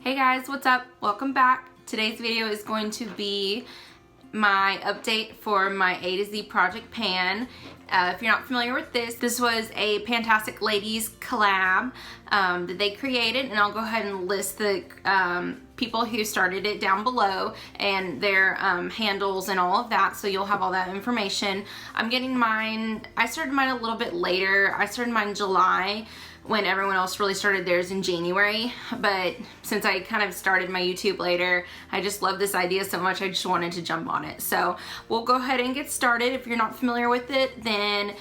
Hey guys, what's up? Welcome back. Today's video is going to be my update for my A to Z project pan. If you're not familiar with this was a PANtastic Ladies Collab that they created, and I'll go ahead and list the people who started it down below and their handles and all of that, so you'll have all that information. I'm getting mine, I started mine a little bit later. I started mine in July when everyone else really started theirs in January, but since I kind of started my YouTube later, I just love this idea so much I just wanted to jump on it. So we'll go ahead and get started. If you're not familiar with it, then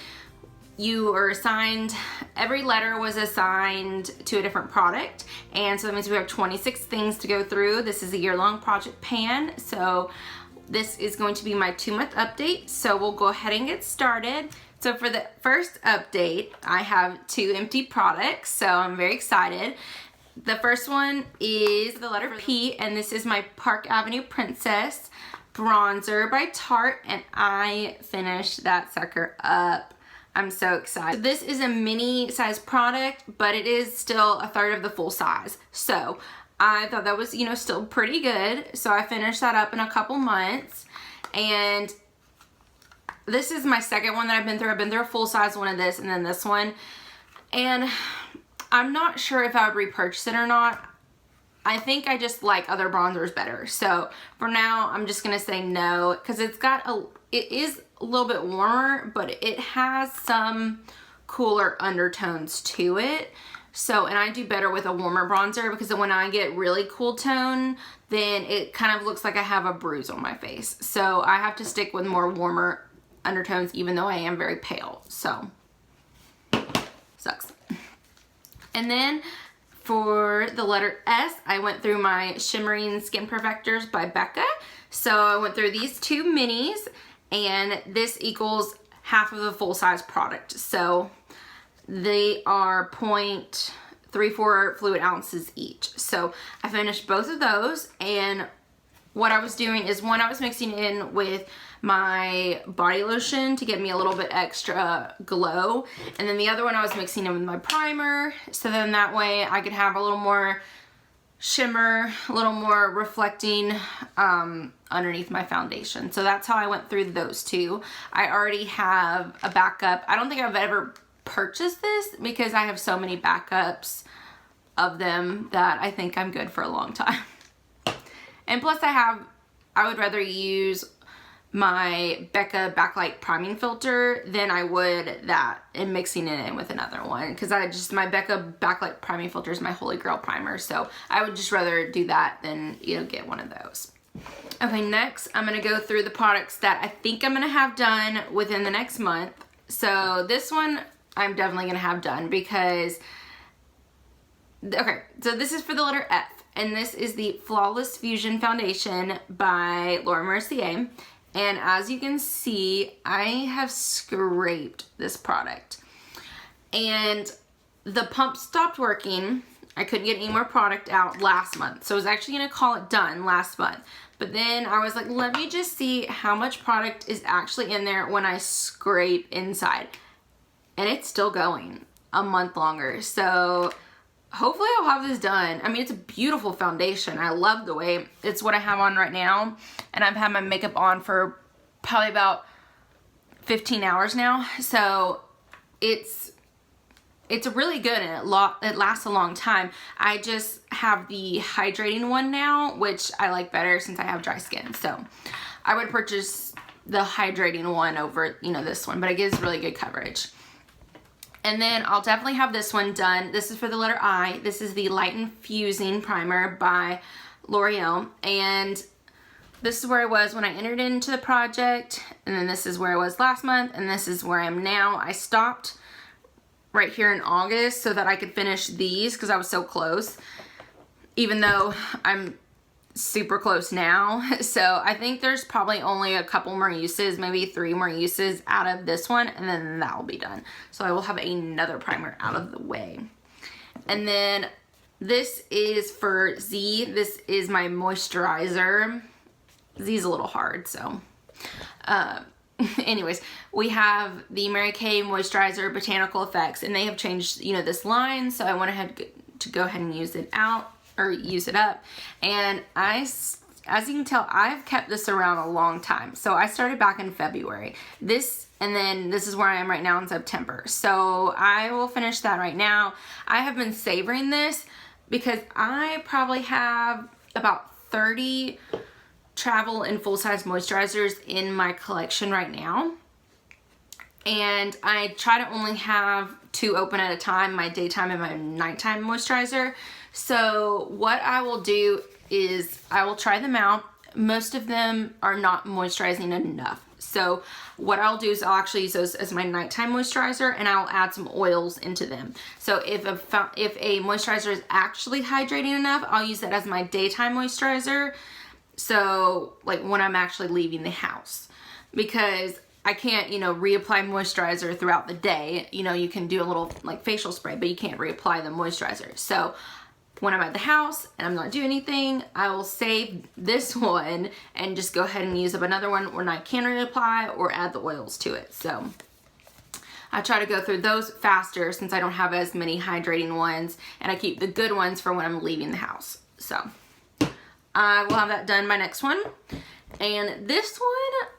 you are assigned, every letter was assigned to a different product, and so that means we have 26 things to go through. This is a year-long project pan, so this is going to be my 2-month update, so we'll go ahead and get started. So for the first update, I have 2 empty products, so I'm very excited. The first one is the letter P, and this is my Park Avenue Princess bronzer by Tarte, and I finished that sucker up. I'm so excited. This is a mini size product, but it is still a third of the full size. So I thought that was, you know, still pretty good. So I finished that up in a couple months, and this is my second one that I've been through. I've been through a full size one of this and then this one. And I'm not sure if I would repurchase it or not. I think I just like other bronzers better. So for now, I'm just gonna say no, because it is a little bit warmer, but it has some cooler undertones to it. So, and I do better with a warmer bronzer, because when I get really cool tone, then it kind of looks like I have a bruise on my face. So I have to stick with more warmer undertones, even though I am very pale. So sucks. And then for the letter S, I went through my Shimmering Skin Perfectors by Becca. So I went through these 2 minis, and this equals half of the full size product. So they are 0.34 fluid ounces each. So I finished both of those, and what I was doing is, one, I was mixing in with my body lotion to give me a little bit extra glow, and then the other one I was mixing in with my primer, so then that way I could have a little more shimmer, a little more reflecting underneath my foundation. So that's how I went through those 2. I already have a backup. I don't think I've ever purchased this because I have so many backups of them that I think I'm good for a long time. And plus I would rather use my Becca Backlight Priming Filter than I would that and mixing it in with another one, because my Becca Backlight Priming Filter is my holy grail primer, so I would just rather do that than, you know, get one of those. Okay, next I'm going to go through the products that I think I'm going to have done within the next month. So this one I'm definitely going to have done because, okay, so this is for the letter F, and this is the Flawless Fusion Foundation by Laura Mercier. And as you can see, I have scraped this product, and the pump stopped working. I couldn't get any more product out last month, so I was actually gonna call it done last month. But then I was like, let me just see how much product is actually in there when I scrape inside. And it's still going a month longer. So hopefully I'll have this done. I mean, it's a beautiful foundation. I love the way it's what I have on right now. And I've had my makeup on for probably about 15 hours now. So it's really good, and it lasts a long time. I just have the hydrating one now, which I like better since I have dry skin. So I would purchase the hydrating one over, you know, this one, but it gives really good coverage. And then I'll definitely have this one done. This is for the letter I. This is the Light Infusing Primer by L'Oreal. And this is where I was when I entered into the project. And then this is where I was last month. And this is where I am now. I stopped right here in August so that I could finish these because I was so close. Even though I'm super close now. So I think there's probably only a couple more uses, maybe 3 more uses out of this one, and then that will be done. So I will have another primer out of the way. And then this is for Z. This is my moisturizer. Z's a little hard, so anyways, we have the Mary Kay Moisturizer Botanical Effects, and they have changed, you know, this line, so I went ahead to go ahead and use it out. or use it up. And as you can tell, I've kept this around a long time. So I started back in February. And then this is where I am right now in September. So I will finish that right now. I have been savoring this because I probably have about 30 travel and full-size moisturizers in my collection right now. And I try to only have 2 open at a time, my daytime and my nighttime moisturizer. So what I will do is I will try them out. Most of them are not moisturizing enough. So what I'll do is I'll actually use those as my nighttime moisturizer, and I'll add some oils into them. So if a moisturizer is actually hydrating enough, I'll use that as my daytime moisturizer. So like when I'm actually leaving the house, because I can't, you know, reapply moisturizer throughout the day. You know, you can do a little like facial spray, but you can't reapply the moisturizer. So when I'm at the house and I'm not doing anything, I will save this one and just go ahead and use up another one when I can reapply or add the oils to it. So I try to go through those faster since I don't have as many hydrating ones, and I keep the good ones for when I'm leaving the house. So I will have that done by next one. And this one,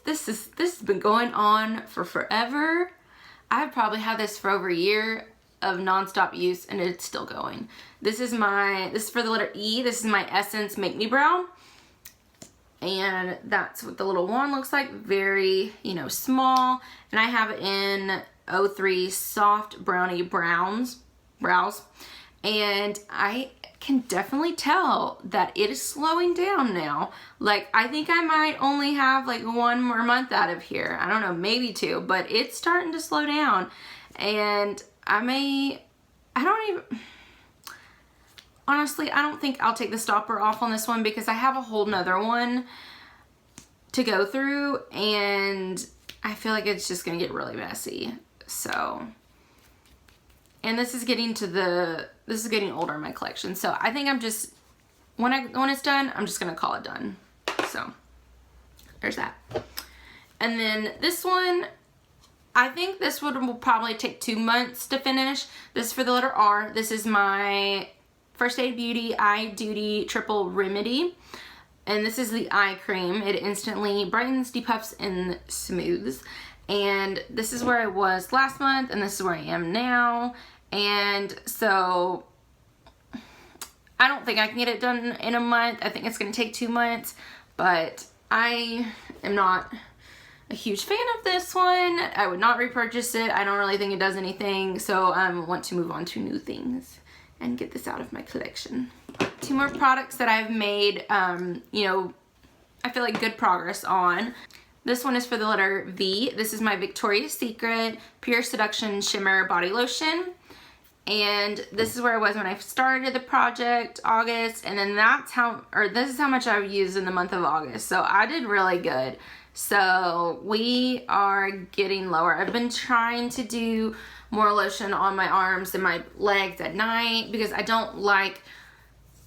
this has been going on for forever. I've probably had this for over a year of non-stop use, and it's still going. This is for the letter E. This is my Essence Make Me Brow, and that's what the little wand looks like. Very, you know, small, and I have it in 03 Soft Brownie Brows, and I can definitely tell that it is slowing down now. Like, I think I might only have like 1 more month out of here. I don't know, maybe 2, but it's starting to slow down. And honestly, I don't think I'll take the stopper off on this one because I have a whole nother one to go through, and I feel like it's just gonna get really messy. So, and this is getting older in my collection. So I think I'm just, when it's done, I'm just gonna call it done. So there's that. And then this one, I think this one will probably take 2 months to finish. This is for the letter R. This is my First Aid Beauty Eye Duty Triple Remedy. And this is the eye cream. It instantly brightens, depuffs, and smooths. And this is where I was last month, and this is where I am now. And so I don't think I can get it done in a month. I think it's going to take 2 months. But I am not a huge fan of this one. I would not repurchase it. I don't really think it does anything, so I want to move on to new things and get this out of my collection. 2 more products that I've made, you know, I feel like good progress on. This one is for the letter V. This is my Victoria's Secret Pure Seduction Shimmer Body Lotion. And this is where I was when I started the project, August, and then this is how much I've used in the month of August. So I did really good. So we are getting lower. I've been trying to do more lotion on my arms and my legs at night because I don't like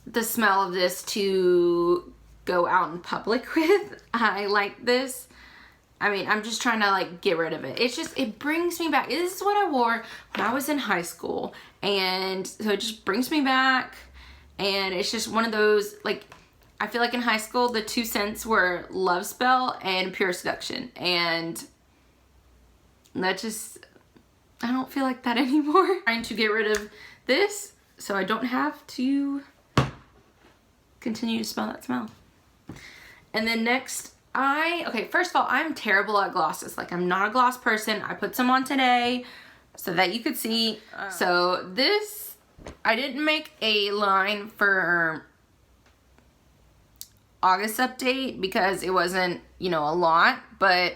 the smell of this to go out in public with. I like this. I mean, I'm just trying to like get rid of it. It's just, it brings me back. This is what I wore when I was in high school. And so it just brings me back. And it's just one of those, like, I feel like in high school, the 2 scents were Love Spell and Pure Seduction. And that just, I don't feel like that anymore. I'm trying to get rid of this so I don't have to continue to smell that smell. And then next, okay, first of all, I'm terrible at glosses. Like, I'm not a gloss person. I put some on today so that you could see. So this, I didn't make a line for August update because it wasn't, you know, a lot, but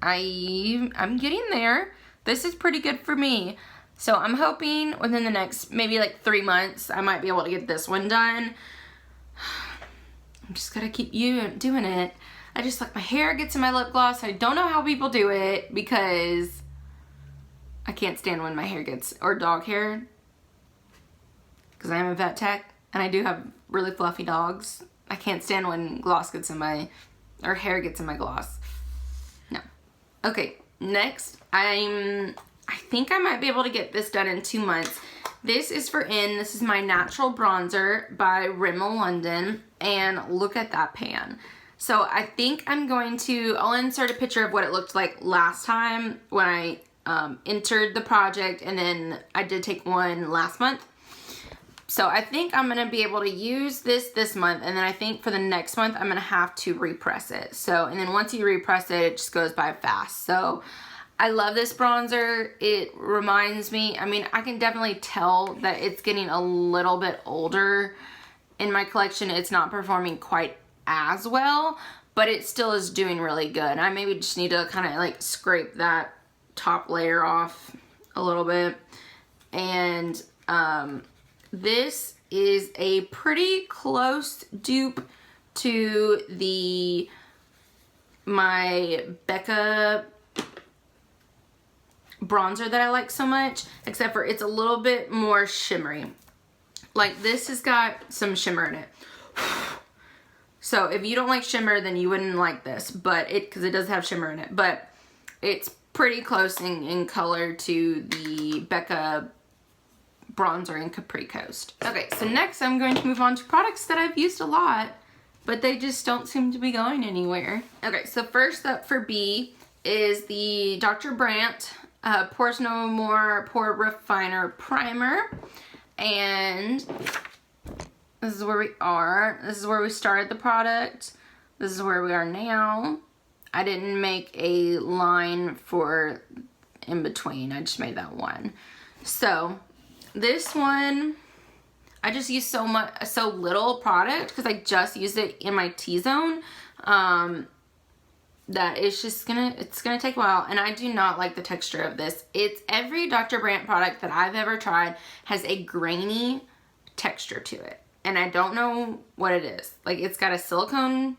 I'm getting there. This is pretty good for me. So I'm hoping within the next maybe like 3 months, I might be able to get this one done. I'm just gonna keep doing it. I just like my hair gets in my lip gloss. I don't know how people do it because I can't stand when my hair gets, or dog hair, because I am a vet tech and I do have really fluffy dogs. I can't stand when gloss gets in my, or hair gets in my gloss. No. Okay, next, I think I might be able to get this done in 2 months. This is for N. This is my Natural Bronzer by Rimmel London. And look at that pan. So I think I'm going to, I'll insert a picture of what it looked like last time when I entered the project, and then I did take one last month. So I think I'm going to be able to use this month, and then I think for the next month I'm going to have to repress it. So, and then once you repress it, it just goes by fast. So I love this bronzer. It reminds me, I mean, I can definitely tell that it's getting a little bit older in my collection. It's not performing quite as well, but it still is doing really good. I maybe just need to kind of like scrape that top layer off a little bit. And this is a pretty close dupe to my Becca bronzer that I like so much, except for it's a little bit more shimmery. Like, this has got some shimmer in it. So if you don't like shimmer, then you wouldn't like this, but because it does have shimmer in it, but it's pretty close in color to the Becca bronzer in Capri Coast. Okay, so next I'm going to move on to products that I've used a lot, but they just don't seem to be going anywhere. Okay, so first up for B is the Dr. Brandt Pores No More Pore Refiner Primer. And this is where we are. This is where we started the product. This is where we are now. I didn't make a line for in between. I just made that one. So this one, I just used so little product because I just used it in my T-zone. That it's just gonna take a while, and I do not like the texture of this. It's every Dr. Brandt product that I've ever tried has a grainy texture to it, and I don't know what it is. Like, it's got a silicone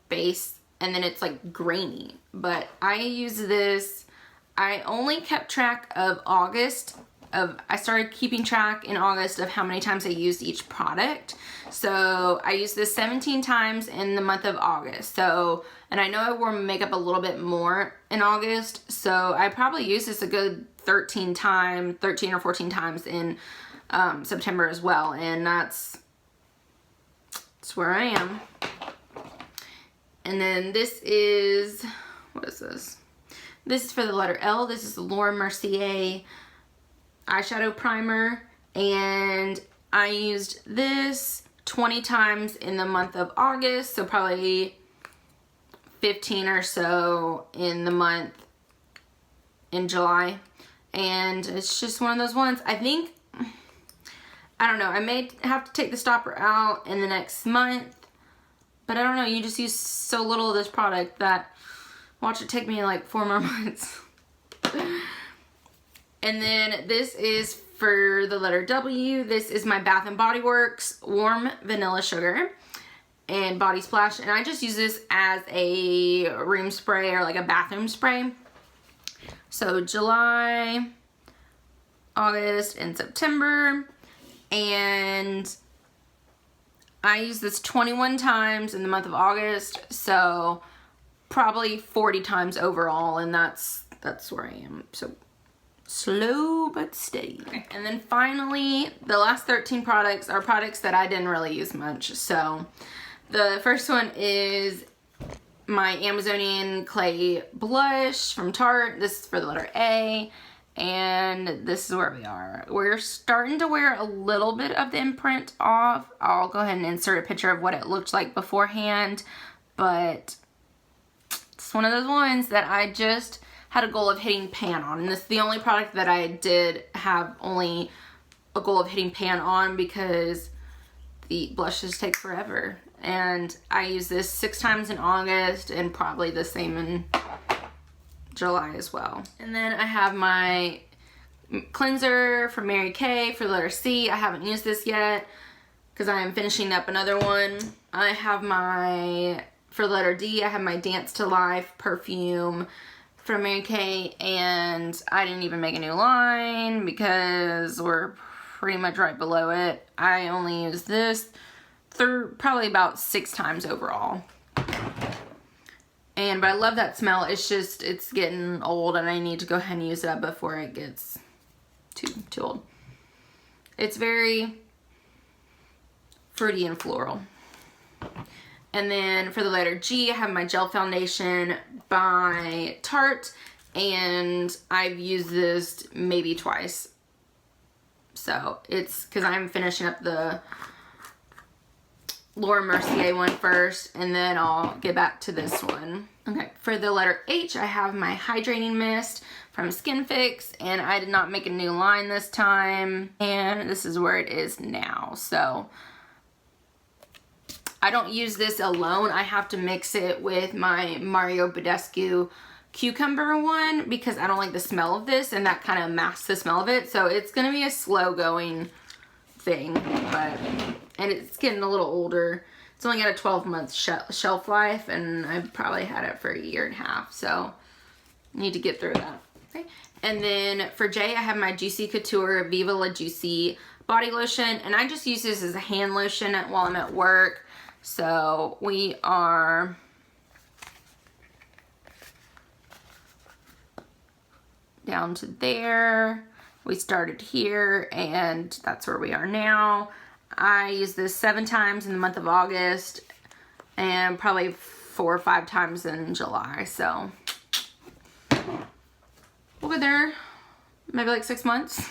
base and then it's like grainy, but I use this. I only kept track of I started keeping track in August of how many times I used each product. So I used this 17 times in the month of August. So, and I know I wore makeup a little bit more in August, so I probably used this a good 13 or 14 times in September as well. And that's where I am. And then this is, what is this? This is for the letter L. This is the Laura Mercier eyeshadow primer, and I used this 20 times in the month of August, so probably 15 or so in the month in July. And it's just one of those ones. I think, I don't know, I may have to take the stopper out in the next month, but I don't know, you just use so little of this product that watch it take me like 4 more months. And then this is for the letter W. This is my Bath & Body Works Warm Vanilla Sugar and Body Splash. And I just use this as a room spray or like a bathroom spray. So July, August, and September. And I use this 21 times in the month of August. So probably 40 times overall. And that's where I am. So slow but steady. Okay. And then finally, the last 13 products are products that I didn't really use much. So the first one is my Amazonian Clay Blush from Tarte. This is for the letter A. And this is where we are. We're starting to wear a little bit of the imprint off. I'll go ahead and insert a picture of what it looked like beforehand. But it's one of those ones that I just had a goal of hitting pan on, and this is the only product that I did have only a goal of hitting pan on because the blushes take forever. And I use this 6 times in August and probably the same in July as well. And then I have my cleanser from Mary Kay for the letter C. I haven't used this yet because I am finishing up another one. I have my, for the letter D, I have my Dance to Life perfume from Mary Kay, and I didn't even make a new line because we're pretty much right below it. I only used this through probably about 6 times overall. But I love that smell. It's just, it's getting old and I need to go ahead and use it up before it gets too old. It's very fruity and floral. And then for the letter G, I have my gel foundation by Tarte, and I've used this maybe twice. So it's because I'm finishing up the Laura Mercier one first, and then I'll get back to this one. Okay, for the letter H, I have my hydrating mist from Skin Fix, and I did not make a new line this time, and this is where it is now. So I don't use this alone. I have to mix it with my Mario Badescu cucumber one because I don't like the smell of this, and that kind of masks the smell of it. So it's going to be a slow going thing, and it's getting a little older. It's only got a 12-month shelf life, and I've probably had it for a year and a half, so I need to get through that. Okay. And then for J, I have my Juicy Couture Viva La Juicy body lotion, and I just use this as a hand lotion while I'm at work. So we are down to there. We started here, and that's where we are now. I use this 7 times in the month of August, and probably 4 or 5 times in July. So we'll go there, maybe like 6 months.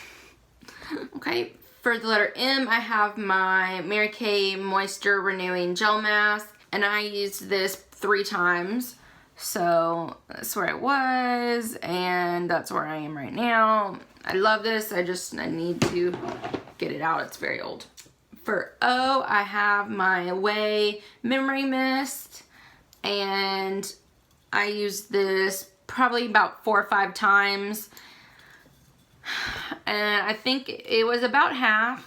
Okay, for the letter M, I have my Mary Kay Moisture Renewing Gel Mask, and I used this 3 times. So that's where I was, and that's where I am right now. I love this. I need to get it out. It's very old. For O, I have my Away Memory Mist, and I used this probably about 4 or 5 times, and I think it was about half-ish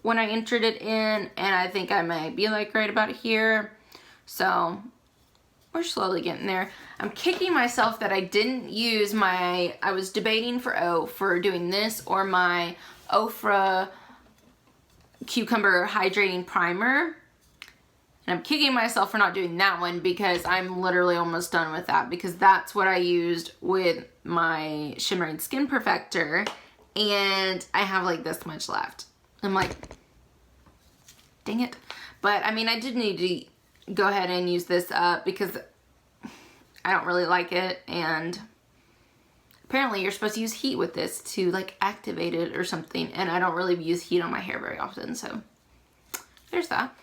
when I entered it in, and I think I might be like right about here. So we're slowly getting there. I'm kicking myself that I didn't use I was debating for doing this or my Ofra Cucumber Hydrating Primer. And I'm kicking myself for not doing that one because I'm literally almost done with that, because that's what I used with my Shimmering Skin Perfector, and I have like this much left. I'm like, dang it. But I mean, I did need to go ahead and use this up because I don't really like it, and apparently you're supposed to use heat with this to like activate it or something, and I don't really use heat on my hair very often, so there's that.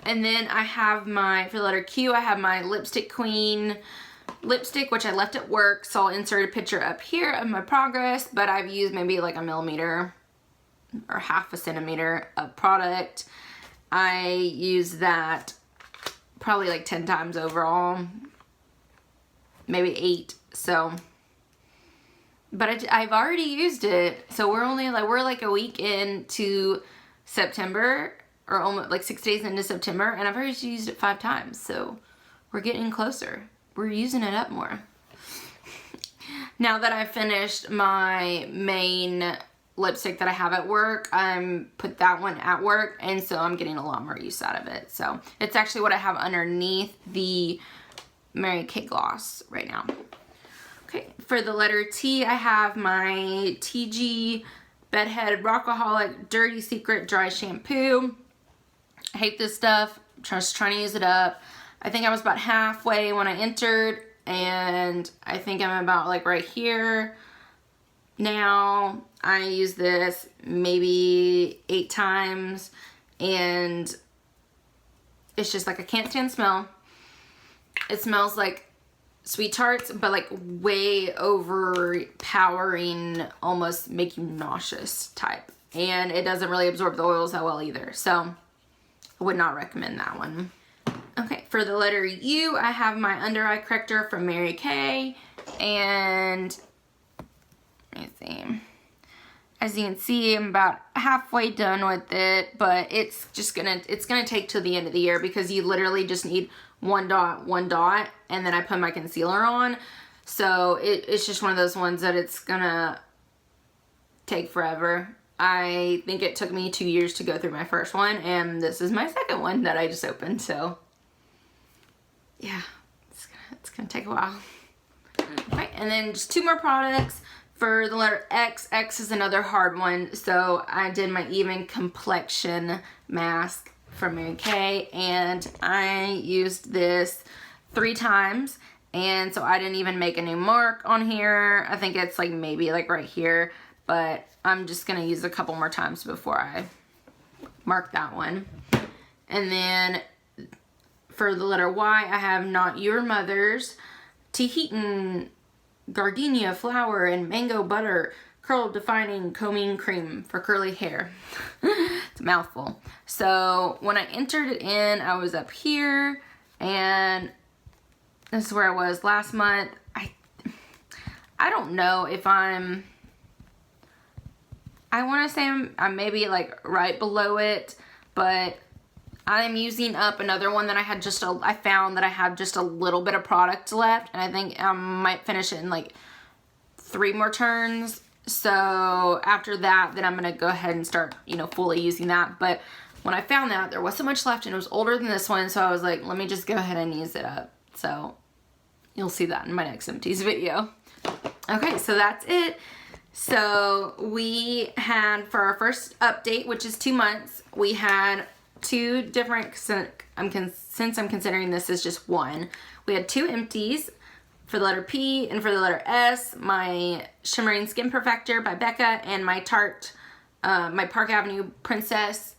And then I have for the letter Q, I have my Lipstick Queen lipstick, which I left at work, so I'll insert a picture up here of my progress, but I've used maybe like 1 millimeter or half a centimeter of product. I use that probably like 10 times overall, maybe 8. So, but I've already used it, so we're like a week into September, or almost like 6 days into September, and I've already used it 5 times. So we're getting closer. We're using it up more. Now that I've finished my main lipstick that I have at work, put that one at work, and so I'm getting a lot more use out of it. So it's actually what I have underneath the Mary Kay gloss right now. Okay, for the letter T, I have my TG Bedhead Rockaholic Dirty Secret Dry Shampoo. I hate this stuff. I'm just trying to use it up. I think I was about halfway when I entered, and I think I'm about like right here now. I use this maybe 8 times, and it's just like I can't stand the smell. It smells like Sweet Tarts, but like way overpowering, almost make you nauseous type. And it doesn't really absorb the oils that well either. So I would not recommend that one. Okay, for the letter U, I have my under eye corrector from Mary Kay, and let me see. As you can see, I'm about halfway done with it, but it's gonna take till the end of the year, because you literally just need one dot, and then I put my concealer on. So it's just one of those ones that it's gonna take forever. I think it took me 2 years to go through my first one, and this is my second one that I just opened, so yeah, it's gonna take a while. Okay, and then just 2 more products. For the letter X, X is another hard one, so I did my even complexion mask from Mary Kay, and I used this 3 times, and so I didn't even make a new mark on here. I think it's like maybe like right here, but I'm just gonna use a couple more times before I mark that one. And then for the letter Y, I have Not Your Mother's, Tahitian gardenia flower and mango butter curl defining combing cream for curly hair. It's a mouthful. So when I entered it in, I was up here, and this is where I was last month. I don't know if I want to say I'm maybe like right below it, but I'm using up another one that I had I found that I have just a little bit of product left, and I think I might finish it in like 3 more turns. So after that, then I'm gonna go ahead and start, you know, fully using that. But when I found that, there wasn't much left, and it was older than this one, so I was like, let me just go ahead and use it up. So you'll see that in my next empties video. Okay, so that's it. So we had, for our first update, which is 2 months, we had 2 different, since I'm considering this as just one, we had 2 empties for the letter P, and for the letter S, my Shimmering Skin Perfector by Becca, and my my Park Avenue Princess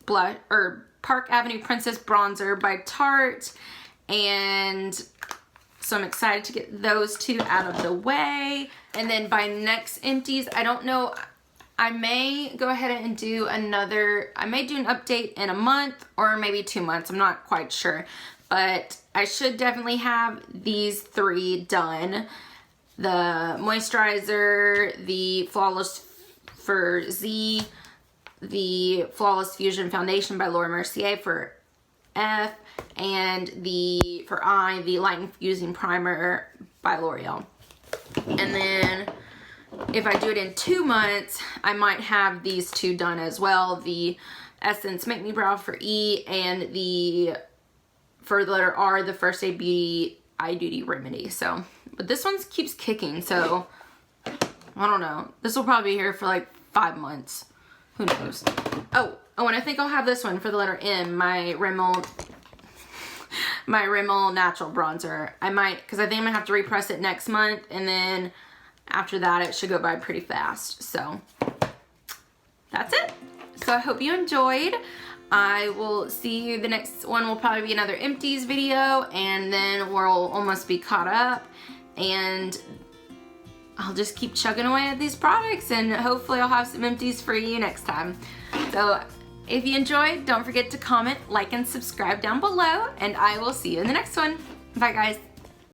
Bronzer by Tarte. And so I'm excited to get those 2 out of the way. And then by next empties, I don't know, I may go ahead and do another, I may do an update in a month or maybe 2 months. I'm not quite sure, but I should definitely have these 3 done. The moisturizer, the Flawless for Z, the Flawless Fusion Foundation by Laura Mercier for F, and for I, the Light Infusing Primer by L'Oreal. And then if I do it in 2 months, I might have these 2 done as well. The Essence Make Me Brow for E, and for the letter R, the First Aid Beauty Eye Duty Remedy. So, but this one keeps kicking, so I don't know. This will probably be here for like 5 months. Who knows? Oh, and I think I'll have this one for the letter M, my Rimmel Natural Bronzer. I might, because I think I'm going to have to repress it next month, and then after that, it should go by pretty fast. So that's it. So I hope you enjoyed. I will see you, the next one will probably be another empties video, and then we'll almost be caught up, and I'll just keep chugging away at these products, and hopefully I'll have some empties for you next time. So if you enjoyed, don't forget to comment, like, and subscribe down below, and I will see you in the next one. Bye guys.